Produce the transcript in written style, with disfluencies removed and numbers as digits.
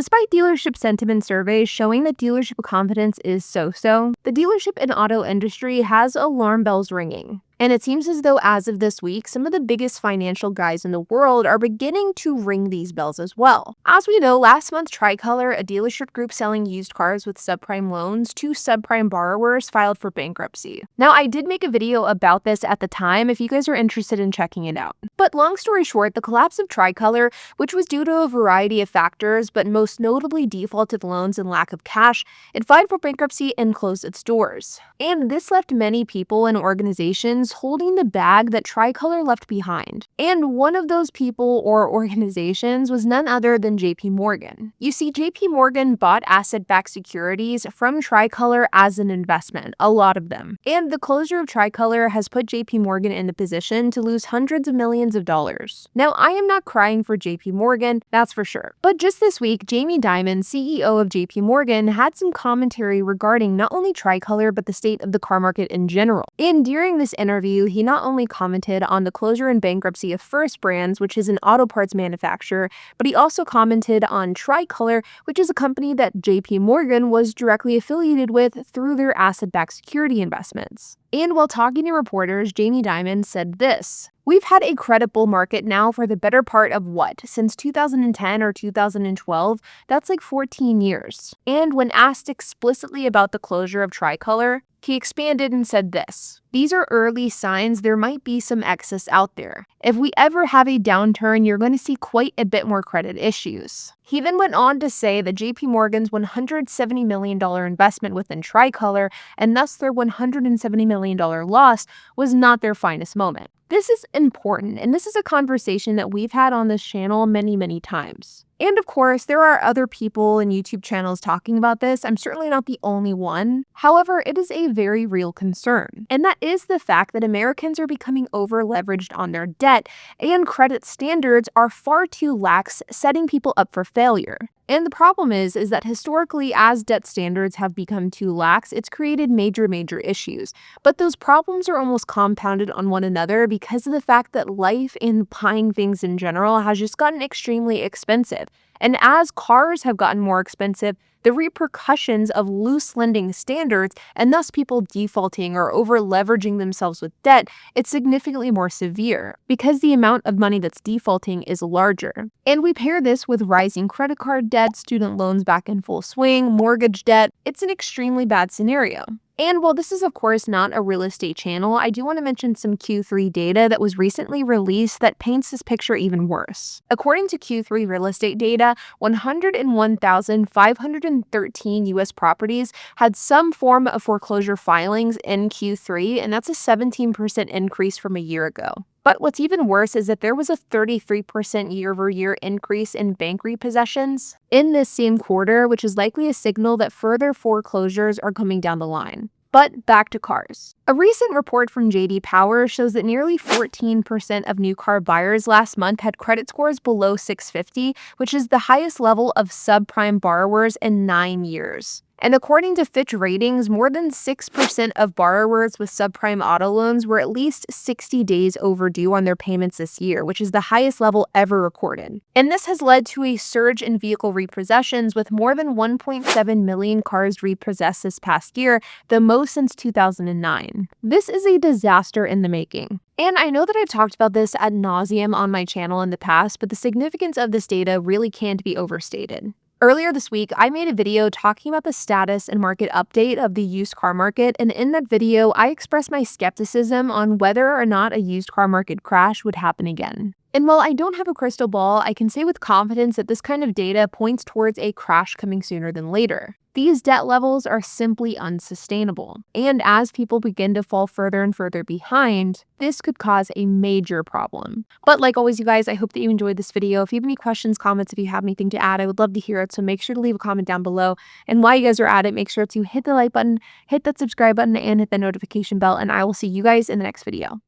Despite dealership sentiment surveys showing that dealership confidence is so-so, the dealership and auto industry has alarm bells ringing. And it seems as though as of this week, some of the biggest financial guys in the world are beginning to ring these bells as well. As we know, last month, Tricolor, a dealership group selling used cars with subprime loans to subprime borrowers, filed for bankruptcy. Now, I did make a video about this at the time if you guys are interested in checking it out. But long story short, the collapse of Tricolor, which was due to a variety of factors, but most notably defaulted loans and lack of cash, it filed for bankruptcy and closed its doors. And this left many people and organizations holding the bag that Tricolor left behind. And one of those people or organizations was none other than JP Morgan. You see, JP Morgan bought asset-backed securities from Tricolor as an investment, a lot of them. And the closure of Tricolor has put JP Morgan in the position to lose hundreds of millions of dollars. Now, I am not crying for JP Morgan, that's for sure. But just this week, Jamie Dimon, CEO of JP Morgan, had some commentary regarding not only Tricolor, but the state of the car market in general. And during this interview, he not only commented on the closure and bankruptcy of First Brands, which is an auto parts manufacturer, but he also commented on Tricolor, which is a company that JP Morgan was directly affiliated with through their asset-backed security investments. And while talking to reporters, Jamie Dimon said this: "We've had a credit bull market now for the better part of what? Since 2010 or 2012? That's like 14 years. And when asked explicitly about the closure of Tricolor, he expanded and said this: "These are early signs there might be some excess out there. If we ever have a downturn, you're going to see quite a bit more credit issues." He then went on to say that JP Morgan's $170 million investment within Tricolor, and thus their $170 million loss, was not their finest moment. This is important, and this is a conversation that we've had on this channel many times. And of course, there are other people and YouTube channels talking about this. I'm certainly not the only one. However, it is a very real concern. And that is the fact that Americans are becoming over-leveraged on their debt, and credit standards are far too lax, setting people up for failure. And the problem is that historically, as debt standards have become too lax, it's created major issues. But those problems are almost compounded on one another because of the fact that life and buying things in general has just gotten extremely expensive. And as cars have gotten more expensive, the repercussions of loose lending standards, and thus people defaulting or over-leveraging themselves with debt, it's significantly more severe because the amount of money that's defaulting is larger. And we pair this with rising credit card debt, student loans back in full swing, mortgage debt. It's an extremely bad scenario. And while this is of course not a real estate channel, I do want to mention some Q3 data that was recently released that paints this picture even worse. According to Q3 real estate data, 101,513 U.S. properties had some form of foreclosure filings in Q3, and that's a 17% increase from a year ago. But what's even worse is that there was a 33% year-over-year increase in bank repossessions in this same quarter, which is likely a signal that further foreclosures are coming down the line. But back to cars. A recent report from J.D. Power shows that nearly 14% of new car buyers last month had credit scores below 650, which is the highest level of subprime borrowers in 9 years. And according to Fitch Ratings, more than 6% of borrowers with subprime auto loans were at least 60 days overdue on their payments this year, which is the highest level ever recorded. And this has led to a surge in vehicle repossessions, with more than 1.7 million cars repossessed this past year, the most since 2009. This is a disaster in the making. And I know that I've talked about this ad nauseum on my channel in the past, but the significance of this data really can't be overstated. Earlier this week, I made a video talking about the status and market update of the used car market, and in that video, I expressed my skepticism on whether or not a used car market crash would happen again. And while I don't have a crystal ball, I can say with confidence that this kind of data points towards a crash coming sooner than later. These debt levels are simply unsustainable. And as people begin to fall further and further behind, this could cause a major problem. But like always, you guys, I hope that you enjoyed this video. If you have any questions, comments, if you have anything to add, I would love to hear it. So make sure to leave a comment down below. And while you guys are at it, make sure to hit the like button, hit that subscribe button, and hit the notification bell. And I will see you guys in the next video.